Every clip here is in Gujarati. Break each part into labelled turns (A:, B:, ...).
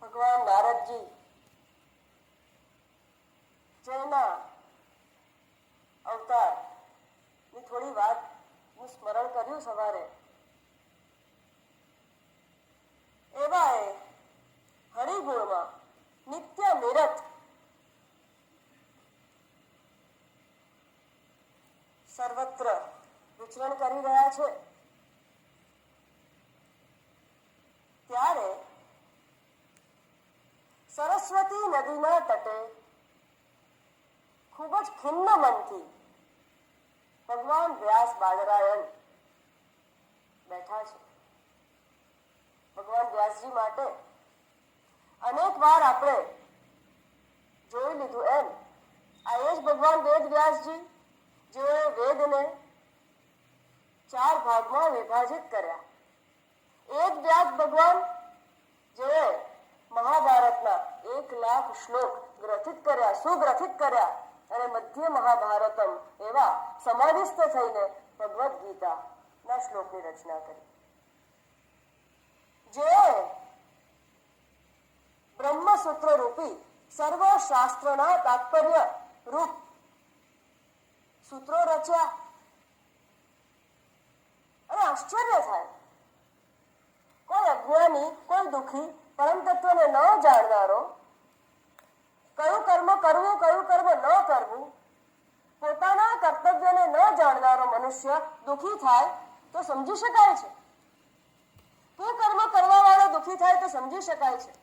A: ભગવાન નારદજી જેના અવતારની થોડી વાતનું સ્મરણ કર્યું સવારે. એવા એ હરિગુણમાં નિત્ય નિરત સર્વત્ર વિચરણ કરી રહ્યા છે. ત્યારે સરસ્વતી નદીના તટે ખૂબ જ ખિન્ન મનથી ભગવાન વ્યાસ બાદરાયણ બેઠા છે. ભગવાન વ્યાસજી માટે અનેક વાર આપણે જોઈ લીધું એમ આ એ જ ભગવાન વેદ વ્યાસજી જેઓએ વેદને 4 ભાગમાં વિભાજિત કર્યા. એ જ વ્યાસ ભગવાન જેઓએ મહાભારતના 1,00,000 શ્લોક ગ્રથિત કર્યા, સુગ્રથિત કર્યા અને મધ્ય મહાભારતમ એવા સમાધિસ્થ થઈને ભગવદ્ ગીતાના શ્લોકની રચના કરી. જે બ્રહ્મસૂત્ર રૂપી સર્વ શાસ્ત્રના તાત્પર્ય રૂપ સૂત્રો રચ્યા. અને આશ્ચર્ય થાય, કોઈ અજ્ઞાની, કોઈ દુઃખી, પરમ તત્વને ન જાણનારો કયું કર્મ કરવું, કયું કર્મ ન કરવું, પોતાના કર્તવ્યને ન જાણનારો મનુષ્ય દુઃખી થાય તો સમજી શકાય છે. કોઈ કર્મ કરવા વાળો દુઃખી થાય તો સમજી શકાય છે.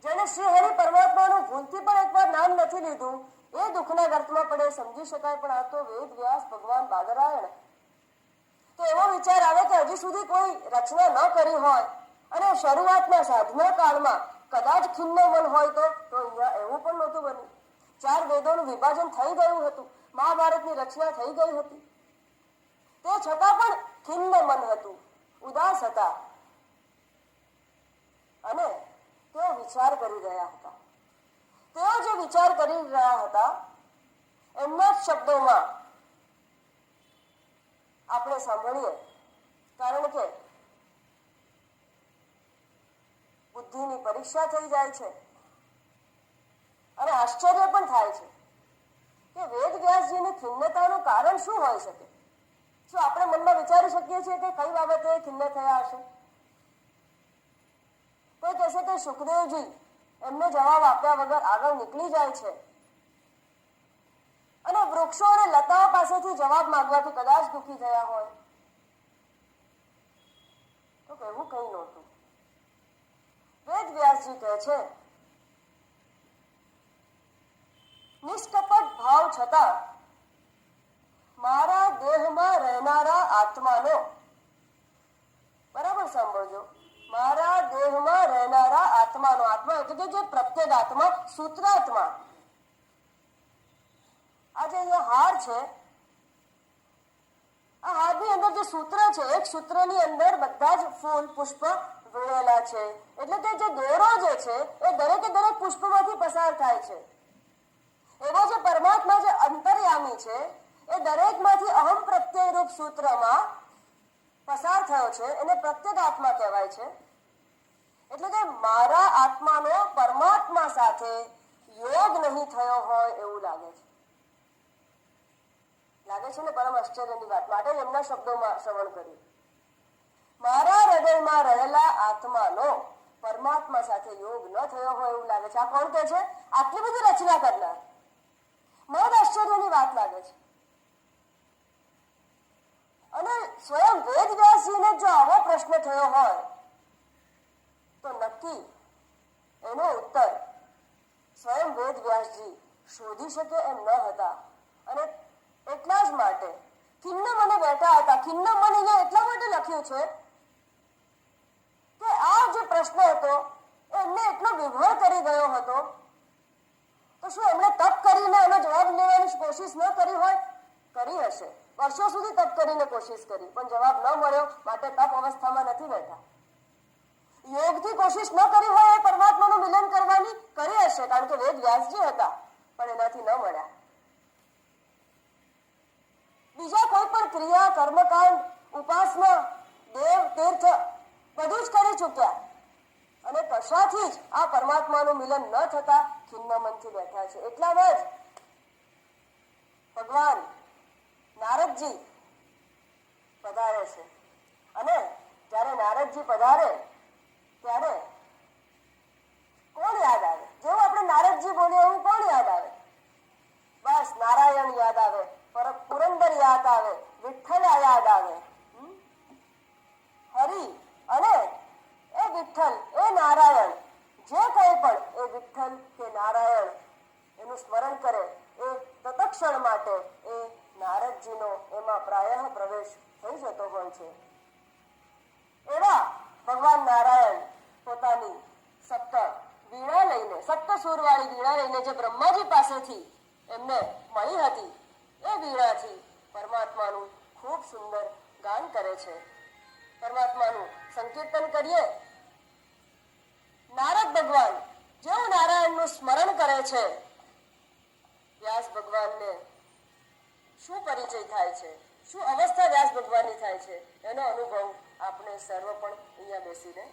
A: જેને શ્રી હરિ પરમાત્માનું ભૂલથી પણ એકવાર નામ નથી લીધું એ દુઃખના ગર્તમાં પડે, સમજી શકાય. પણ આ તો વેદ વ્યાસ ભગવાન બાદરાયણ. તો એવો વિચાર આવે કે હજી સુધી કોઈ રચના ન કરી હોય અને શરૂઆતના સાધના કાળમાં કદાચ ખિન્ન મન હોય તો અહીંયા એવું પણ નહોતું બન્યું. 4 વેદોનું વિભાજન થઈ ગયું હતું, મહાભારતની રચના થઈ ગઈ હતી. તે છતાં પણ ખિન્ન મન હતું, ઉદાસ હતા અને તેઓ વિચાર કરી રહ્યા હતા. તેઓ જે વિચાર કરી રહ્યા હતા એમના જ શબ્દોમાં આપણે સાંભળીએ. કારણ કે બુદ્ધિની પરીક્ષા થઈ જાય છે અને આશ્ચર્ય પણ થાય છે કે વેદ વ્યાસજીની ખિન્નતાનું કારણ શું હોઈ શકે. શું આપણે મનમાં વિચારી શકીએ છીએ કે કઈ બાબતે ખિન્ન થયા હશે? કોઈ કહેશે કે સુખદેવજી એમનો જવાબ આપ્યા વગર આગળ નીકળી જાય છે અને વૃક્ષો અને લતાઓ પાસેથી જવાબ માંગવાથી કદાચ દુઃખી થયા હોય. તો કહેવું કઈ નહોતું. વેદ વ્યાસજી કહે છે, નિષ્કપટ ભાવ છતાં મારા દેહમાં રહેનારા આત્માનો, બરાબર સાંભળજો, મારા દેહમાં રહેનારા આત્માનો, આત્મા એટલે કે જે પ્રત્યેક આત્મા, સૂત્રાત્મા. આ જે અહીંયા હાર છે, આ હારની અંદર જે સૂત્ર છે, એક સૂત્રની અંદર બધા જ ફૂલ પુષ્પ વળેલા છે. એટલે કે જે દોરો જે છે એ દરેકે દરેક પુષ્પમાંથી પસાર થાય છે. એવો જે પરમાત્મા જે અંતર્યામી છે એ દરેકમાંથી અહમ પ્રત્યય રૂપ સૂત્રમાં પસાર થયો છે, એને પ્રત્યેક આત્મા કહેવાય છે. એટલે કે મારા આત્માનો પરમાત્મા સાથે યોગ નહીં થયો હોય એવું લાગે છે. લાગે છે ને પરમ આશ્ચર્યની વાત. માટે એમના શબ્દોમાં શ્રવણ કર્યું. મારા હૃદયમાં રહેલા આત્માનો પરમાત્મા સાથે યોગ ન થયો હોય એવું લાગે છે. આ કોણ કહે છે? આટલી બધી રચના કરનાર. મહદ આશ્ચર્યની વાત લાગે છે. અને સ્વયં વેદ વ્યાસજીને જો આવો પ્રશ્ન થયો હોય તો નક્કી એનો ઉત્તર સ્વયં વેદ વ્યાસજી શોધી શકે એમ ન હતા. અને એટલા જ માટે ખિન્ન મને બેઠા હતા. ખિન્ન મન અહીંયા એટલા માટે લખ્યું છે કે આ જે પ્રશ્ન હતો એમને એટલો વિભોર કરી ગયો હતો. તો શું એમણે તપ કરીને એનો જવાબ લેવાની કોશિશ ન કરી હોય? કરી હશે. વર્ષો સુધી તપ કરીને કોશિશ કરી પણ જવાબ ન મળ્યો, માટે તપ અવસ્થામાં નથી બેઠા. યોગથી કોશિશ ન કરી હોય એ પરમાત્માનું મિલન કરવાની, કરી હશે, કારણ કે વેદ વ્યાસજી હતા પણ એનાથી ન મળ્યા. બીજા કોઈ પણ ક્રિયા, કર્મકાંડ, ઉપાસના, દેવ તીર્થ બધું જ કરી ચૂક્યા અને કશાથી જ આ પરમાત્માનું મિલન ન થતા ખિન્ન મનથી બેઠા છે. એટલામાં જ ભગવાન નારદજી પધારે છે અને જ્યારે નારદજી પધારે ત્યારે કોણ યાદ આવે? જેવું આપણે નારદજી બોલીએ એવું કોણ યાદ આવે? બસ નારાયણ યાદ આવે, પુરંદર યાદ આવે, વિઠ્ઠલ યાદ આવે. હરિ અને એ વિઠ્ઠલ એ નારાયણ, જે કંઈ પણ એ વિઠ્ઠલ કે નારાયણ એનું સ્મરણ કરે એ તત્ક્ષણ માટે એ નારદજીનો એમાં પ્રાયઃ પ્રવેશ થઈ જતો હોય છે. એવા ભગવાન નારાયણ પોતાની વીણા લઈને, સપ્ત સૂરવાળી વીણા લઈને જે બ્રહ્માજી પાસેથી એમને મળી હતી એ વીણાથી પરમાત્માનું ખૂબ સુંદર ગાન કરે છે. પરમાત્માનું સંકીર્તન કરીએ. નારદ ભગવાન જેવું નારાયણનું સ્મરણ કરે છે, વ્યાસ ભગવાનને શું પરિચય થાય છે, શું અવસ્થા વ્યાસ ભગવાનની થાય છે, એનો અનુભવ આપણે સર્વ પણ અહીંયા બેસીને